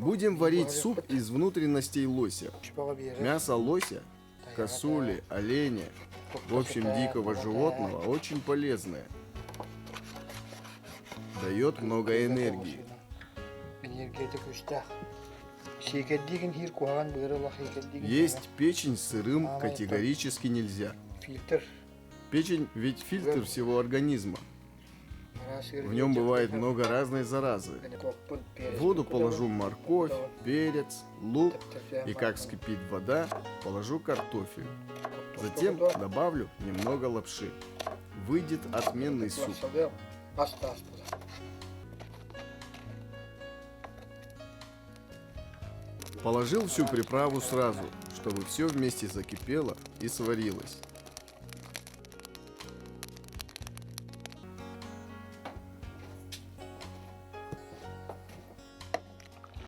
Будем варить суп из внутренностей лося. Мясо лося, косули, оленя, в общем, дикого животного, очень полезное. Дает много энергии. Есть печень сырым категорически нельзя. Печень ведь фильтр всего организма. В нем бывает много разной заразы. В воду положу морковь, перец, лук, и как вскипит вода, положу картофель. Затем добавлю немного лапши. Выйдет отменный суп. Положил всю приправу сразу, чтобы все вместе закипело и сварилось.